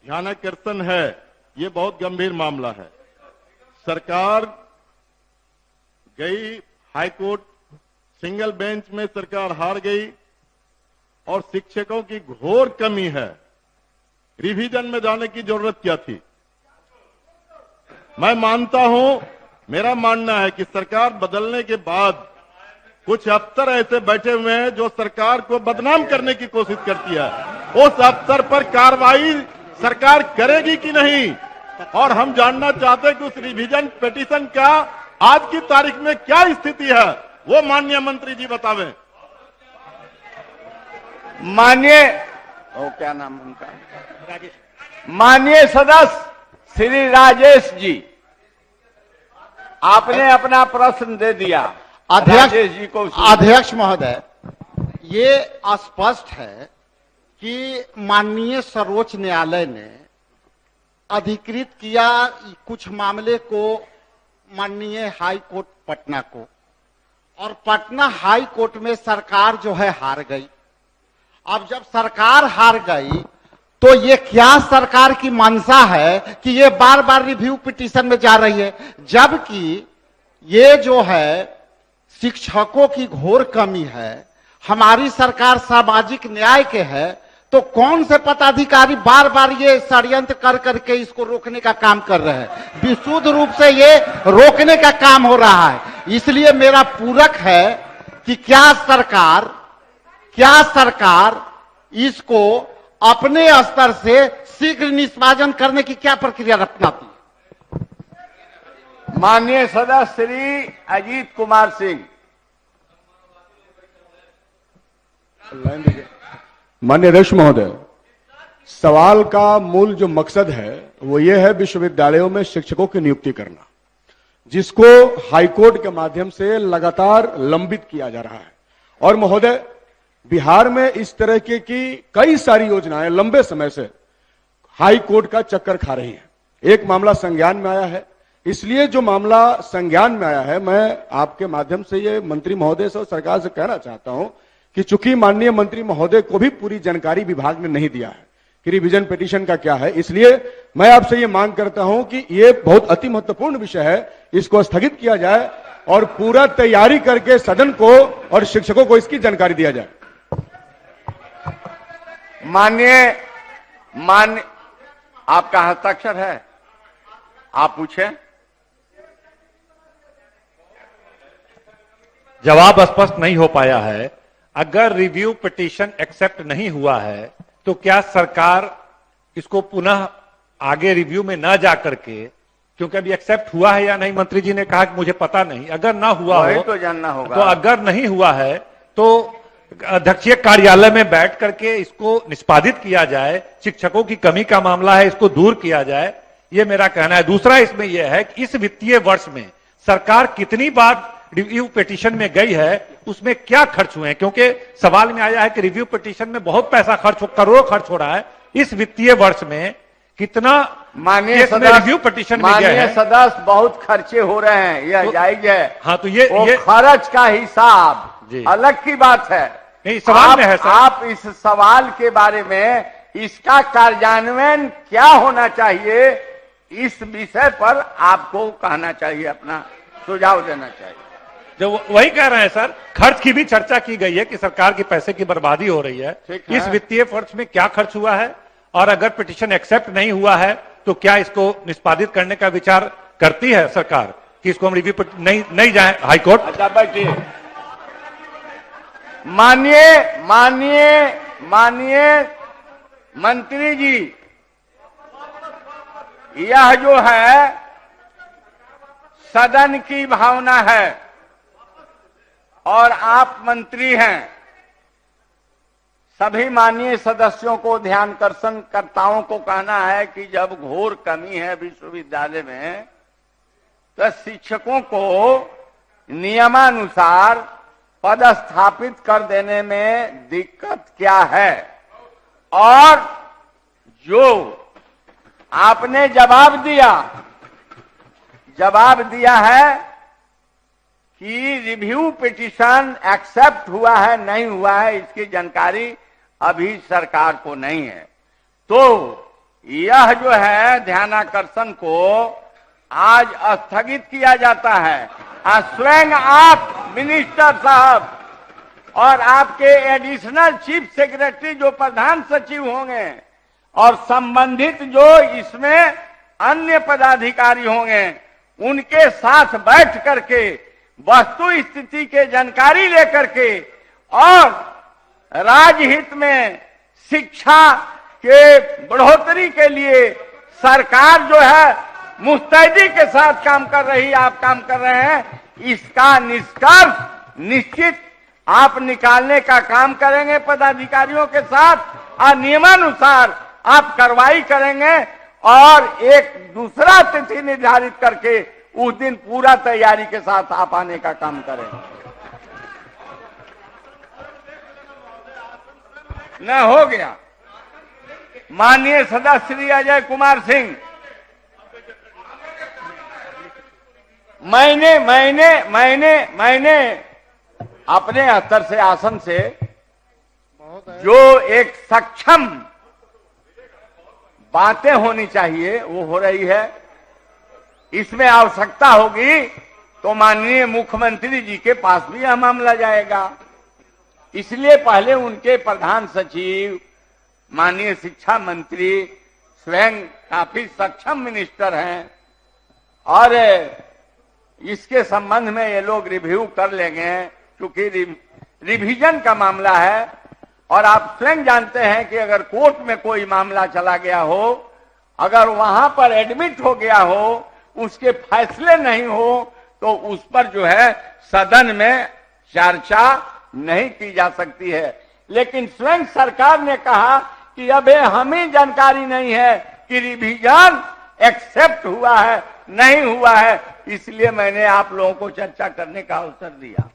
ध्यानाकर्षण है, ये बहुत गंभीर मामला है। सरकार गई हाईकोर्ट, सिंगल बेंच में सरकार हार गई और शिक्षकों की घोर कमी है। रिवीजन में जाने की जरूरत क्या थी? मैं मानता हूं, मेरा मानना है कि सरकार बदलने के बाद कुछ अफसर ऐसे बैठे हुए हैं जो सरकार को बदनाम करने की कोशिश करती है। उस अफसर पर कार्रवाई सरकार करेगी कि नहीं? और हम जानना चाहते हैं कि उस रिवीजन पिटीशन का आज की तारीख में क्या स्थिति है, वो माननीय मंत्री जी बतावें। माननीय क्या नाम उनका, माननीय सदस्य श्री राजेश जी, आपने अपना प्रश्न दे दिया। राजेश जी को। अध्यक्ष महोदय, ये स्पष्ट है कि माननीय सर्वोच्च न्यायालय ने अधिकृत किया कुछ मामले को माननीय हाई कोर्ट पटना को, और पटना हाई कोर्ट में सरकार जो है हार गई। अब जब सरकार हार गई तो ये क्या सरकार की मंशा है कि ये बार बार रिव्यू पिटीशन में जा रही है, जबकि ये जो है शिक्षकों की घोर कमी है। हमारी सरकार सामाजिक न्याय के है, तो कौन से पदाधिकारी बार बार ये षड्यंत्र कर करके इसको रोकने का काम कर रहे हैं? विशुद्ध रूप से ये रोकने का काम हो रहा है। इसलिए मेरा पूरक है कि क्या सरकार इसको अपने स्तर से शीघ्र निष्पादन करने की क्या प्रक्रिया अपनाती है? माननीय सदस्य श्री अजीत कुमार सिंह। माननीय अध्यक्ष महोदय, सवाल का मूल जो मकसद है वो ये है विश्वविद्यालयों में शिक्षकों की नियुक्ति करना, जिसको हाईकोर्ट के माध्यम से लगातार लंबित किया जा रहा है। और महोदय, बिहार में इस तरह की कई सारी योजनाएं लंबे समय से हाई कोर्ट का चक्कर खा रही हैं। एक मामला संज्ञान में आया है, इसलिए जो मामला संज्ञान में आया है, मैं आपके माध्यम से ये मंत्री महोदय से और सरकार से कहना चाहता हूं कि चूंकि माननीय मंत्री महोदय को भी पूरी जानकारी विभाग ने नहीं दिया है कि रिवीजन पिटीशन का क्या है, इसलिए मैं आपसे ये मांग करता हूं कि ये बहुत अति महत्वपूर्ण विषय है, इसको स्थगित किया जाए और पूरा तैयारी करके सदन को और शिक्षकों को इसकी जानकारी दिया जाए। माननीय आपका हस्ताक्षर है, आप पूछें। जवाब स्पष्ट नहीं हो पाया है। अगर रिव्यू पिटीशन एक्सेप्ट नहीं हुआ है तो क्या सरकार इसको पुनः आगे रिव्यू में न जा करके, क्योंकि अभी एक्सेप्ट हुआ है या नहीं मंत्री जी ने कहा कि मुझे पता नहीं, अगर ना हुआ हो तो जानना होगा। तो अगर नहीं हुआ है तो अध्यक्षीय कार्यालय में बैठ करके इसको निष्पादित किया जाए। शिक्षकों की कमी का मामला है, इसको दूर किया जाए, ये मेरा कहना है। दूसरा इसमें यह है कि इस वित्तीय वर्ष में सरकार कितनी बार रिव्यू पिटीशन में गई है, उसमें क्या खर्च हुए हैं, क्योंकि सवाल में आया है कि रिव्यू पिटीशन में बहुत पैसा करोड़ों खर्च हो रहा है। इस वित्तीय वर्ष में कितना माननीय रिव्यू पिटीशन में गया है? सदस्य, बहुत खर्चे हो रहे हैं, यह जायज है। हाँ, तो ये खर्च का हिसाब अलग की बात है। नहीं, सवाल में है सर। आप इस सवाल के बारे में इसका कार्यान्वयन क्या होना चाहिए, इस विषय पर आपको कहना चाहिए, अपना सुझाव देना चाहिए। जो वही कह रहे हैं सर, खर्च की भी चर्चा की गई है कि सरकार के पैसे की बर्बादी हो रही है। इस वित्तीय वर्ष में क्या खर्च हुआ है, और अगर पिटीशन एक्सेप्ट नहीं हुआ है तो क्या इसको निष्पादित करने का विचार करती है सरकार कि इसको हम रिव्यू नहीं जाए हाईकोर्ट? अच्छा बैठिए। माननीय मंत्री जी, यह जो है सदन की भावना है और आप मंत्री हैं। सभी माननीय सदस्यों को, ध्यानाकर्षणकर्ताओं को कहना है कि जब घोर कमी है विश्वविद्यालय में, तो शिक्षकों को नियमानुसार पदस्थापित कर देने में दिक्कत क्या है। और जो आपने जवाब दिया है कि रिव्यू पिटीशन एक्सेप्ट हुआ है नहीं हुआ है, इसकी जानकारी अभी सरकार को नहीं है, तो यह जो है ध्यानाकर्षण को आज स्थगित किया जाता है। स्वयं आप मिनिस्टर साहब और आपके एडिशनल चीफ सेक्रेटरी जो प्रधान सचिव होंगे और संबंधित जो इसमें अन्य पदाधिकारी होंगे, उनके साथ बैठ करके वस्तु स्थिति के जानकारी लेकर के और राजहित में शिक्षा के बढ़ोतरी के लिए सरकार जो है मुस्तैदी के साथ काम कर रही है, आप काम कर रहे हैं, इसका निष्कर्ष निश्चित आप निकालने का काम करेंगे पदाधिकारियों के साथ और नियमानुसार आप कार्रवाई करेंगे और एक दूसरा तिथि निर्धारित करके उस दिन पूरा तैयारी के साथ आप आने का काम करेंगे। न हो गया। माननीय सदस्य श्री अजय कुमार सिंह, मैंने अपने स्तर से आसन से जो एक सक्षम बातें होनी चाहिए वो हो रही है। इसमें आवश्यकता होगी तो माननीय मुख्यमंत्री जी के पास भी यह मामला जाएगा। इसलिए पहले उनके प्रधान सचिव माननीय शिक्षा मंत्री स्वयं काफी सक्षम मिनिस्टर हैं और इसके संबंध में ये लोग रिव्यू कर लेंगे, क्योंकि रिवीजन का मामला है और आप स्वयं जानते हैं कि अगर कोर्ट में कोई मामला चला गया हो, अगर वहां पर एडमिट हो गया हो, उसके फैसले नहीं हो तो उस पर जो है सदन में चर्चा नहीं की जा सकती है। लेकिन स्वयं सरकार ने कहा कि अभी हमें जानकारी नहीं है कि रिवीजन एक्सेप्ट हुआ है नहीं हुआ है, इसलिए मैंने आप लोगों को चर्चा करने का अवसर दिया।